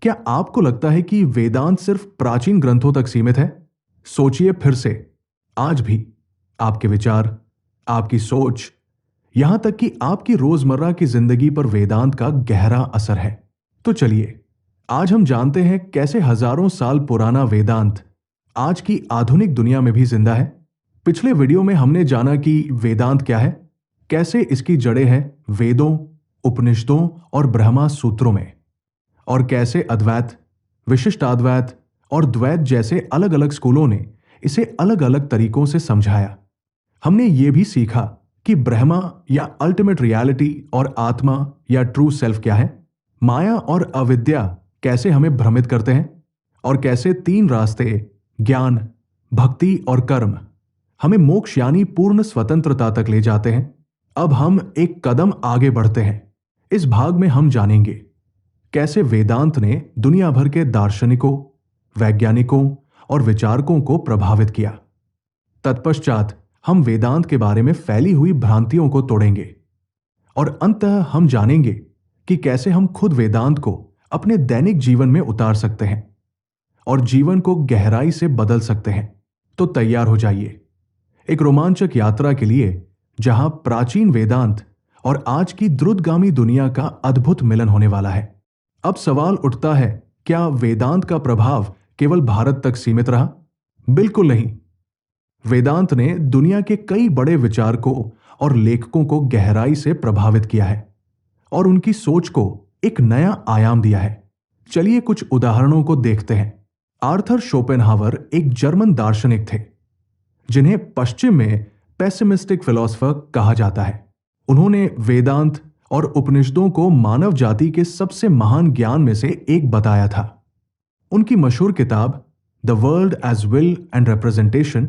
क्या आपको लगता है कि वेदांत सिर्फ प्राचीन ग्रंथों तक सीमित है? सोचिए फिर से। आज भी आपके विचार, आपकी सोच, यहां तक कि आपकी रोजमर्रा की जिंदगी पर वेदांत का गहरा असर है। तो चलिए, आज हम जानते हैं कैसे हजारों साल पुराना वेदांत आज की आधुनिक दुनिया में भी जिंदा है। पिछले वीडियो में हमने जाना कि वेदांत क्या है, कैसे इसकी जड़ें हैं वेदों, उपनिषदों और ब्रह्मा सूत्रों में, और कैसे अद्वैत, विशिष्टाद्वैत और द्वैत जैसे अलग अलग स्कूलों ने इसे अलग अलग तरीकों से समझाया। हमने ये भी सीखा कि ब्रह्मा या अल्टीमेट रियलिटी और आत्मा या ट्रू सेल्फ क्या है, माया और अविद्या कैसे हमें भ्रमित करते हैं, और कैसे तीन रास्ते ज्ञान, भक्ति और कर्म हमें मोक्ष यानी पूर्ण स्वतंत्रता तक ले जाते हैं। अब हम एक कदम आगे बढ़ते हैं। इस भाग में हम जानेंगे कैसे वेदांत ने दुनिया भर के दार्शनिकों, वैज्ञानिकों और विचारकों को प्रभावित किया। तत्पश्चात हम वेदांत के बारे में फैली हुई भ्रांतियों को तोड़ेंगे, और अंततः हम जानेंगे कि कैसे हम खुद वेदांत को अपने दैनिक जीवन में उतार सकते हैं और जीवन को गहराई से बदल सकते हैं। तो तैयार हो जाइए एक रोमांचक यात्रा के लिए, जहां प्राचीन वेदांत और आज की द्रुतगामी दुनिया का अद्भुत मिलन होने वाला है। अब सवाल उठता है, क्या वेदांत का प्रभाव केवल भारत तक सीमित रहा? बिल्कुल नहीं। वेदांत ने दुनिया के कई बड़े विचारकों और लेखकों को गहराई से प्रभावित किया है और उनकी सोच को एक नया आयाम दिया है। चलिए कुछ उदाहरणों को देखते हैं। आर्थर शोपेनहावर एक जर्मन दार्शनिक थे, जिन्हें पश्चिम में पेसिमिस्टिक फिलोसोफर कहा जाता है। उन्होंने वेदांत और उपनिषदों को मानव जाति के सबसे महान ज्ञान में से एक बताया था। उनकी मशहूर किताब the world as will and representation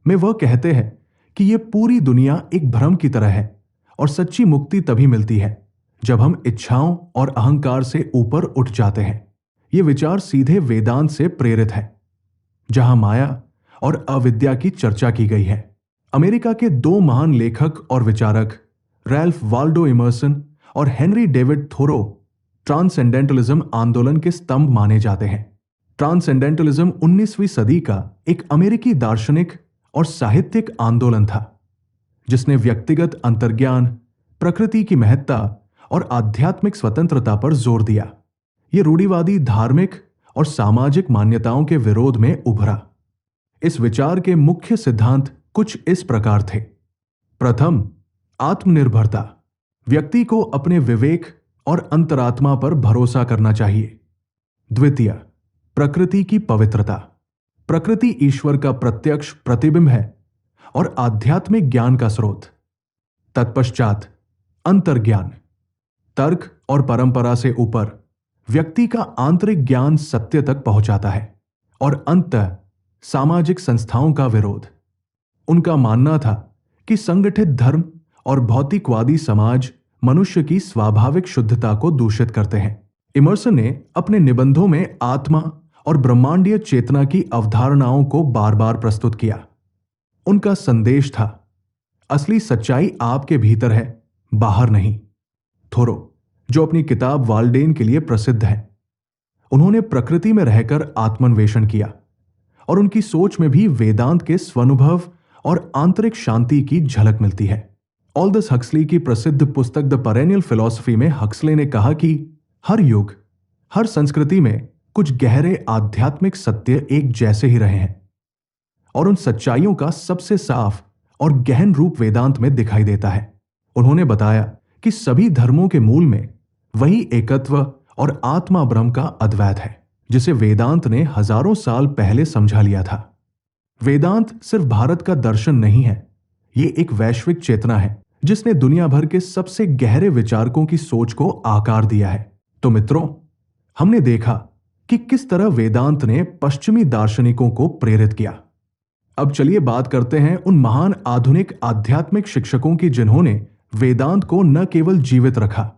में वह कहते हैं कि यह पूरी दुनिया एक भ्रम की तरह है और सच्ची मुक्ति तभी मिलती है जब हम इच्छाओं और अहंकार से ऊपर उठ जाते हैं। ये विचार सीधे वेदांत से प्रेरित है, जहां माया और अविद्या की चर्चा की गई है। अमेरिका के दो महान लेखक और विचारक रैल्फ वाल्डो इमर्सन और हेनरी डेविड थोरो ट्रांसेंडेंटलिज्म आंदोलन के स्तंभ माने जाते हैं। ट्रांसेंडेंटलिज्म 19वीं सदी का एक अमेरिकी दार्शनिक और साहित्यिक आंदोलन था, जिसने व्यक्तिगत अंतर्ज्ञान, प्रकृति की महत्ता और आध्यात्मिक स्वतंत्रता पर जोर दिया। यह रूढ़िवादी धार्मिक और सामाजिक मान्यताओं के विरोध में उभरा। इस विचार के मुख्य सिद्धांत कुछ इस प्रकार थे। प्रथम, आत्मनिर्भरता। व्यक्ति को अपने विवेक और अंतरात्मा पर भरोसा करना चाहिए। द्वितीय, प्रकृति की पवित्रता। प्रकृति ईश्वर का प्रत्यक्ष प्रतिबिंब है और आध्यात्मिक ज्ञान का स्रोत। तत्पश्चात, अंतर्ज्ञान। तर्क और परंपरा से ऊपर व्यक्ति का आंतरिक ज्ञान सत्य तक पहुंचाता है। और अंततः, सामाजिक संस्थाओं का विरोध। उनका मानना था कि संगठित धर्म और भौतिकवादी समाज मनुष्य की स्वाभाविक शुद्धता को दूषित करते हैं। इमर्सन ने अपने निबंधों में आत्मा और ब्रह्मांडीय चेतना की अवधारणाओं को बार बार प्रस्तुत किया। उनका संदेश था, असली सच्चाई आपके भीतर है, बाहर नहीं। थोरो, जो अपनी किताब वाल्डेन के लिए प्रसिद्ध है, उन्होंने प्रकृति में रहकर आत्मन्वेषण किया और उनकी सोच में भी वेदांत के स्वानुभव और आंतरिक शांति की झलक मिलती है। ऑल्डस हक्सली की प्रसिद्ध पुस्तक द पेरेनियल फिलॉसफी में हक्सले ने कहा कि हर युग, हर संस्कृति में कुछ गहरे आध्यात्मिक सत्य एक जैसे ही रहे हैं, और उन सच्चाइयों का सबसे साफ और गहन रूप वेदांत में दिखाई देता है। उन्होंने बताया कि सभी धर्मों के मूल में वही एकत्व और आत्मा ब्रह्म का अद्वैत है, जिसे वेदांत ने हजारों साल पहले समझा लिया था। वेदांत सिर्फ भारत का दर्शन नहीं है, ये एक वैश्विक चेतना है जिसने दुनिया भर के सबसे गहरे विचारकों की सोच को आकार दिया है। तो मित्रों, हमने देखा कि किस तरह वेदांत ने पश्चिमी दार्शनिकों को प्रेरित किया। अब चलिए बात करते हैं उन महान आधुनिक आध्यात्मिक शिक्षकों की जिन्होंने वेदांत को न केवल जीवित रखा,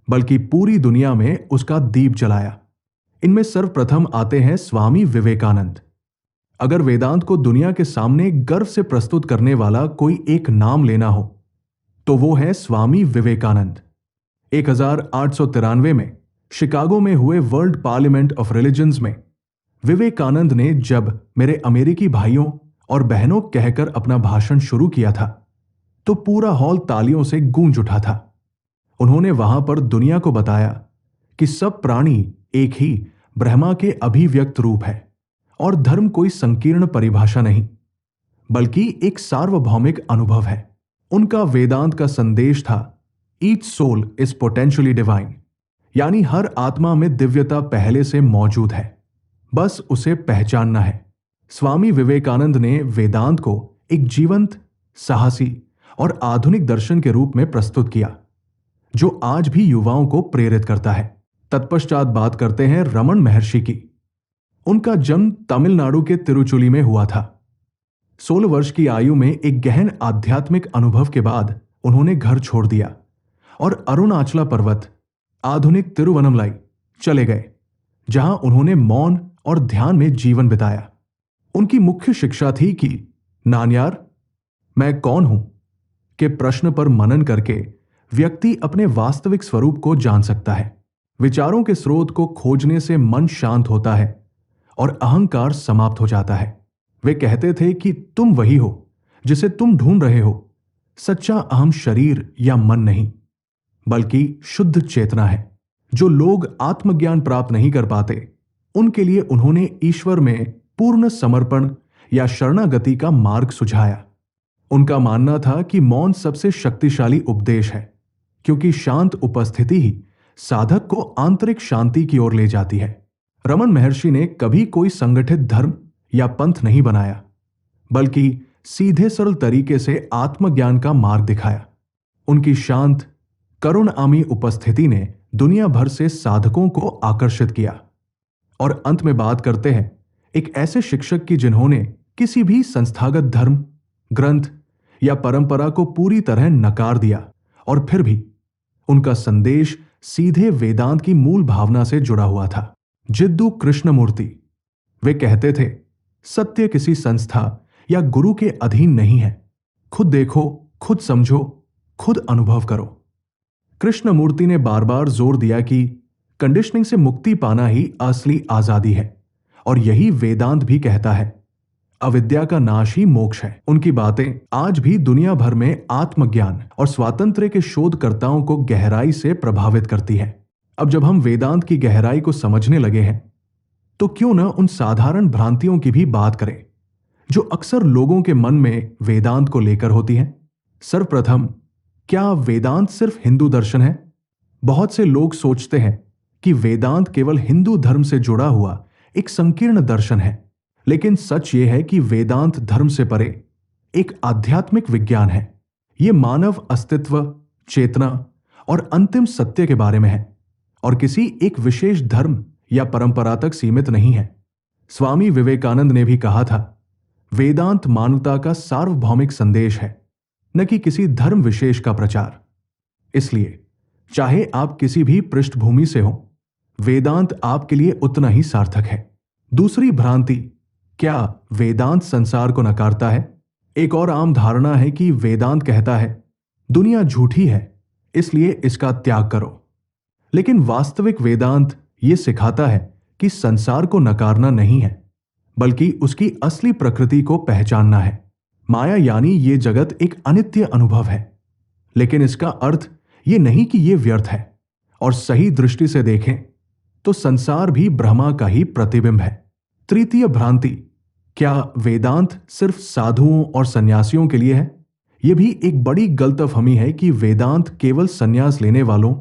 बल्कि पूरी दुनिया में उसका दीप जलाया। इनमें सर्वप्रथम आते हैं स्वामी विवेकानंद। अगर वेदांत को दुनिया के सामने गर्व से प्रस्तुत करने वाला कोई एक नाम लेना हो, तो वो है स्वामी विवेकानंद। 1893 में शिकागो में हुए वर्ल्ड पार्लियामेंट ऑफ रिलीजन्स में विवेकानंद ने जब मेरे अमेरिकी भाइयों और बहनों कहकर अपना भाषण शुरू किया था तो पूरा हॉल तालियों से गूंज उठा था। उन्होंने वहां पर दुनिया को बताया कि सब प्राणी एक ही ब्रह्मा के अभिव्यक्त रूप है और धर्म कोई संकीर्ण परिभाषा नहीं बल्कि एक सार्वभौमिक अनुभव है। उनका वेदांत का संदेश था each soul is potentially divine, यानी हर आत्मा में दिव्यता पहले से मौजूद है, बस उसे पहचानना है। स्वामी विवेकानंद ने वेदांत को एक जीवंत, साहसी और आधुनिक दर्शन के रूप में प्रस्तुत किया जो आज भी युवाओं को प्रेरित करता है। तत्पश्चात बात करते हैं रमन महर्षि की। उनका जन्म तमिलनाडु के तिरुचुली में हुआ था। 16 वर्ष की आयु में एक गहन आध्यात्मिक अनुभव के बाद उन्होंने घर छोड़ दिया और अरुणाचला पर्वत, आधुनिक तिरुवनमलाई चले गए, जहां उन्होंने मौन और ध्यान में जीवन बिताया। उनकी मुख्य शिक्षा थी कि नान्यार, मैं कौन हूं के प्रश्न पर मनन करके व्यक्ति अपने वास्तविक स्वरूप को जान सकता है। विचारों के स्रोत को खोजने से मन शांत होता है और अहंकार समाप्त हो जाता है। वे कहते थे कि तुम वही हो जिसे तुम ढूंढ रहे हो। सच्चा अहम शरीर या मन नहीं बल्कि शुद्ध चेतना है। जो लोग आत्मज्ञान प्राप्त नहीं कर पाते उनके लिए उन्होंने ईश्वर में पूर्ण समर्पण या शरणागति का मार्ग सुझाया। उनका मानना था कि मौन सबसे शक्तिशाली उपदेश है क्योंकि शांत उपस्थिति ही साधक को आंतरिक शांति की ओर ले जाती है। रमन महर्षि ने कभी कोई संगठित धर्म या पंथ नहीं बनाया बल्कि सीधे सरल तरीके से आत्मज्ञान का मार्ग दिखाया। उनकी शांत, करुणामयी उपस्थिति ने दुनिया भर से साधकों को आकर्षित किया। और अंत में बात करते हैं एक ऐसे शिक्षक की जिन्होंने किसी भी संस्थागत धर्म, ग्रंथ या परंपरा को पूरी तरह नकार दिया और फिर भी उनका संदेश सीधे वेदांत की मूल भावना से जुड़ा हुआ था। जिद्दू कृष्णमूर्ति। वे कहते थे, सत्य किसी संस्था या गुरु के अधीन नहीं है। खुद देखो, खुद समझो, खुद अनुभव करो। कृष्णमूर्ति ने बार बार जोर दिया कि कंडीशनिंग से मुक्ति पाना ही असली आजादी है और यही वेदांत भी कहता है, अविद्या का नाश ही मोक्ष है। उनकी बातें आज भी दुनिया भर में आत्मज्ञान और स्वातंत्र्य के शोधकर्ताओं को गहराई से प्रभावित करती है। अब जब हम वेदांत की गहराई को समझने लगे हैं तो क्यों न उन साधारण भ्रांतियों की भी बात करें जो अक्सर लोगों के मन में वेदांत को लेकर होती हैं। सर्वप्रथम, क्या वेदांत सिर्फ हिंदू दर्शन है? बहुत से लोग सोचते हैं कि वेदांत केवल हिंदू धर्म से जुड़ा हुआ एक संकीर्ण दर्शन है, लेकिन सच यह है कि वेदांत धर्म से परे एक आध्यात्मिक विज्ञान है। यह मानव अस्तित्व, चेतना और अंतिम सत्य के बारे में है और किसी एक विशेष धर्म या परंपरा तक सीमित नहीं है। स्वामी विवेकानंद ने भी कहा था, वेदांत मानवता का सार्वभौमिक संदेश है, न कि किसी धर्म विशेष का प्रचार। इसलिए चाहे आप किसी भी पृष्ठभूमि से हो, वेदांत आपके लिए उतना ही सार्थक है। दूसरी भ्रांति, क्या वेदांत संसार को नकारता है? एक और आम धारणा है कि वेदांत कहता है, दुनिया झूठी है इसलिए इसका त्याग करो। लेकिन वास्तविक वेदांत यह सिखाता है कि संसार को नकारना नहीं है बल्कि उसकी असली प्रकृति को पहचानना है। माया यानी ये जगत एक अनित्य अनुभव है, लेकिन इसका अर्थ ये नहीं कि ये व्यर्थ है। और सही दृष्टि से देखें तो संसार भी ब्रह्मा का ही प्रतिबिंब है। तृतीय भ्रांति, क्या वेदांत सिर्फ साधुओं और सन्यासियों के लिए है? यह भी एक बड़ी गलतफहमी है कि वेदांत केवल सन्यास लेने वालों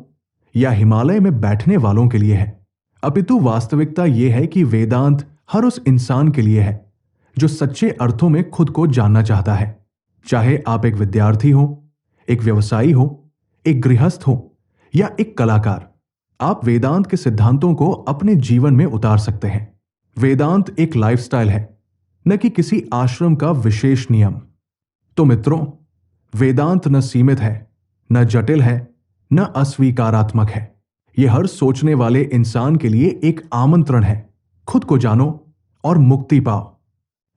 या हिमालय में बैठने वालों के लिए है। अपितु वास्तविकता यह है कि वेदांत हर उस इंसान के लिए है जो सच्चे अर्थों में खुद को जानना चाहता है। चाहे आप एक विद्यार्थी हो, एक व्यवसायी हो, एक गृहस्थ हो या एक कलाकार, आप वेदांत के सिद्धांतों को अपने जीवन में उतार सकते हैं। वेदांत एक लाइफस्टाइल है, न कि किसी आश्रम का विशेष नियम। तो मित्रों, वेदांत न सीमित है, न जटिल है, न अस्वीकारात्मक है। यह हर सोचने वाले इंसान के लिए एक आमंत्रण है। खुद को जानो और मुक्ति पाओ।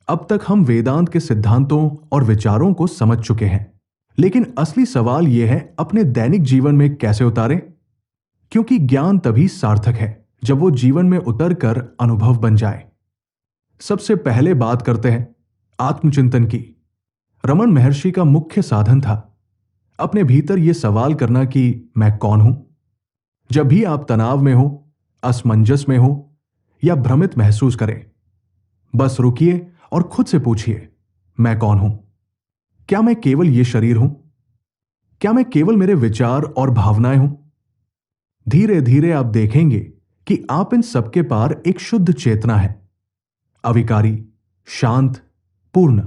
अब तक हम वेदांत के सिद्धांतों और विचारों को समझ चुके हैं, लेकिन असली सवाल यह है, अपने दैनिक जीवन में कैसे उतारें? क्योंकि ज्ञान तभी सार्थक है जब वो जीवन में उतरकर अनुभव बन जाए। सबसे पहले बात करते हैं आत्मचिंतन की। रमन महर्षि का मुख्य साधन था अपने भीतर यह सवाल करना कि मैं कौन हूं। जब भी आप तनाव में हो, असमंजस में हो या भ्रमित महसूस करें, बस रुकिए और खुद से पूछिए, मैं कौन हूं? क्या मैं केवल यह शरीर हूं? क्या मैं केवल मेरे विचार और भावनाएं हूं? धीरे धीरे आप देखेंगे कि आप इन सबके पार एक शुद्ध चेतना है, अविकारी, शांत, पूर्ण।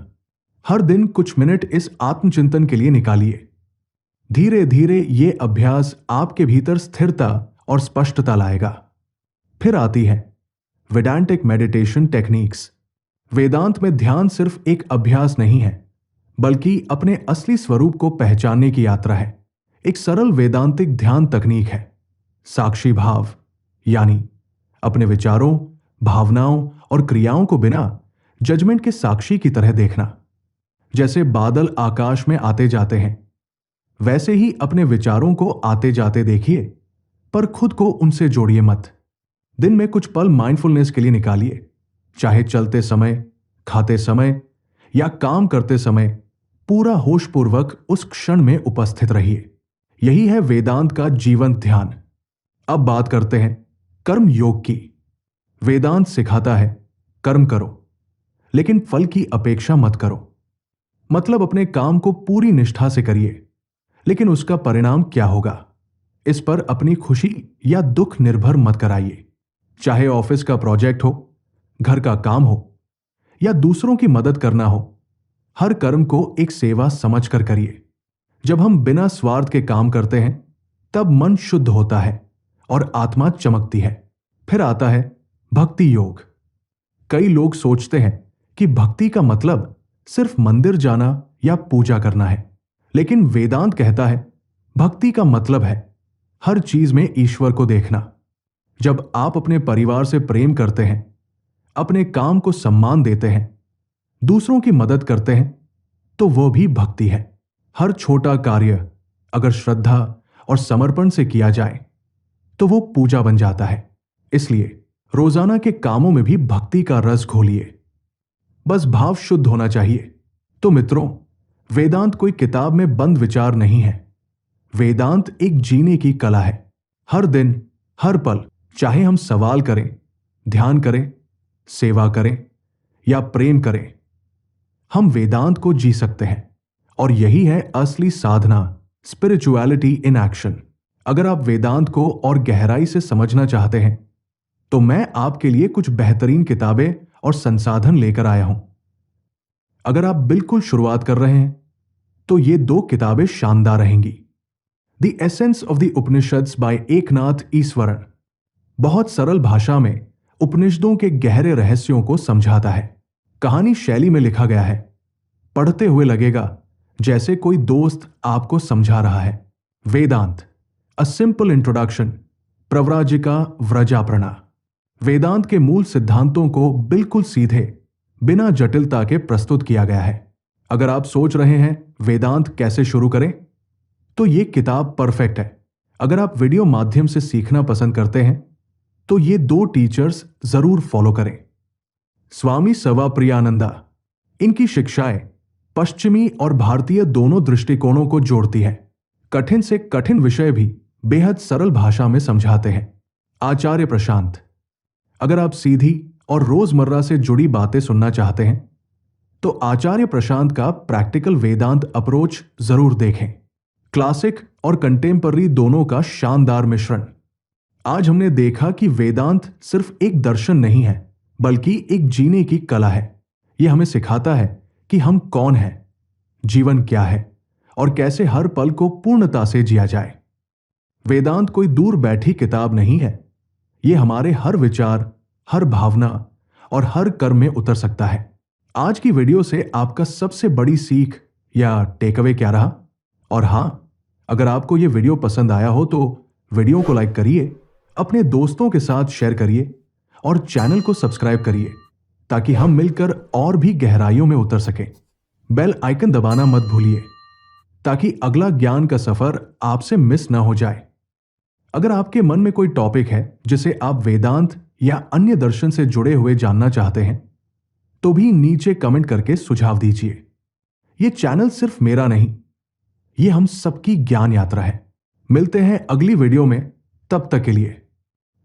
हर दिन कुछ मिनट इस आत्मचिंतन के लिए निकालिए। धीरे धीरे यह अभ्यास आपके भीतर स्थिरता और स्पष्टता लाएगा। फिर आती है वेदांतिक मेडिटेशन टेक्निक्स। वेदांत में ध्यान सिर्फ एक अभ्यास नहीं है, बल्कि अपने असली स्वरूप को पहचानने की यात्रा है। एक सरल वेदांतिक ध्यान तकनीक है साक्षी भाव, यानी अपने विचारों, भावनाओं और क्रियाओं को बिना जजमेंट के साक्षी की तरह देखना। जैसे बादल आकाश में आते जाते हैं, वैसे ही अपने विचारों को आते जाते देखिए, पर खुद को उनसे जोड़िए मत। दिन में कुछ पल माइंडफुलनेस के लिए निकालिए, चाहे चलते समय, खाते समय या काम करते समय। पूरा होशपूर्वक उस क्षण में उपस्थित रहिए। यही है वेदांत का जीवंत ध्यान। अब बात करते हैं कर्म योग की। वेदांत सिखाता है कर्म करो, लेकिन फल की अपेक्षा मत करो। मतलब अपने काम को पूरी निष्ठा से करिए, लेकिन उसका परिणाम क्या होगा, इस पर अपनी खुशी या दुख निर्भर मत कराइए। चाहे ऑफिस का प्रोजेक्ट हो, घर का काम हो या दूसरों की मदद करना हो, हर कर्म को एक सेवा समझकर करिए। जब हम बिना स्वार्थ के काम करते हैं, तब मन शुद्ध होता है और आत्मा चमकती है। फिर आता है भक्ति योग। कई लोग सोचते हैं कि भक्ति का मतलब सिर्फ मंदिर जाना या पूजा करना है, लेकिन वेदांत कहता है भक्ति का मतलब है हर चीज में ईश्वर को देखना। जब आप अपने परिवार से प्रेम करते हैं, अपने काम को सम्मान देते हैं, दूसरों की मदद करते हैं, तो वह भी भक्ति है। हर छोटा कार्य अगर श्रद्धा और समर्पण से किया जाए तो वो पूजा बन जाता है। इसलिए रोजाना के कामों में भी भक्ति का रस घोलिए। बस भाव शुद्ध होना चाहिए। तो मित्रों, वेदांत कोई किताब में बंद विचार नहीं है। वेदांत एक जीने की कला है। हर दिन, हर पल, चाहे हम सवाल करें, ध्यान करें, सेवा करें या प्रेम करें, हम वेदांत को जी सकते हैं। और यही है असली साधना, स्पिरिचुअलिटी इन एक्शन। अगर आप वेदांत को और गहराई से समझना चाहते हैं, तो मैं आपके लिए कुछ बेहतरीन किताबें और संसाधन लेकर आया हूं। अगर आप बिल्कुल शुरुआत कर रहे हैं, तो ये 2 किताबें शानदार रहेंगी। The essence of the Upanishads by Eknath Easwaran बहुत सरल भाषा में उपनिषदों के गहरे रहस्यों को समझाता है। कहानी शैली में लिखा गया है, पढ़ते हुए लगेगा जैसे कोई दोस्त आपको समझा रहा है। वेदांत, अ सिंपल इंट्रोडक्शन, प्रव्राजिका व्रजाप्रणा। वेदांत के मूल सिद्धांतों को बिल्कुल सीधे, बिना जटिलता के प्रस्तुत किया गया है। अगर आप सोच रहे हैं वेदांत कैसे शुरू करें, तो ये किताब परफेक्ट है। अगर आप वीडियो माध्यम से सीखना पसंद करते हैं, तो ये 2 टीचर्स जरूर फॉलो करें। स्वामी सवाप्रियानंदा, इनकी शिक्षाएं पश्चिमी और भारतीय दोनों दृष्टिकोणों को जोड़ती हैं। कठिन से कठिन विषय भी बेहद सरल भाषा में समझाते हैं। आचार्य प्रशांत, अगर आप सीधी और रोजमर्रा से जुड़ी बातें सुनना चाहते हैं, तो आचार्य प्रशांत का प्रैक्टिकल वेदांत अप्रोच जरूर देखें। क्लासिक और कंटेम्पररी दोनों का शानदार मिश्रण। आज हमने देखा कि वेदांत सिर्फ एक दर्शन नहीं है, बल्कि एक जीने की कला है। यह हमें सिखाता है कि हम कौन हैं, जीवन क्या है और कैसे हर पल को पूर्णता से जिया जाए। वेदांत कोई दूर बैठी किताब नहीं है। यह हमारे हर विचार, हर भावना और हर कर्म में उतर सकता है। आज की वीडियो से आपका सबसे बड़ी सीख या टेकअवे क्या रहा? और हां, अगर आपको यह वीडियो पसंद आया हो तो वीडियो को लाइक करिए, अपने दोस्तों के साथ शेयर करिए और चैनल को सब्सक्राइब करिए, ताकि हम मिलकर और भी गहराइयों में उतर सकें। बेल आइकन दबाना मत भूलिए, ताकि अगला ज्ञान का सफर आपसे मिस ना हो जाए। अगर आपके मन में कोई टॉपिक है जिसे आप वेदांत या अन्य दर्शन से जुड़े हुए जानना चाहते हैं, तो भी नीचे कमेंट करके सुझाव दीजिए। यह चैनल सिर्फ मेरा नहीं, यह हम सबकी ज्ञान यात्रा है। मिलते हैं अगली वीडियो में। तब तक के लिए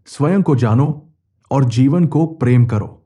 स्वयं को जानो और जीवन को प्रेम करो।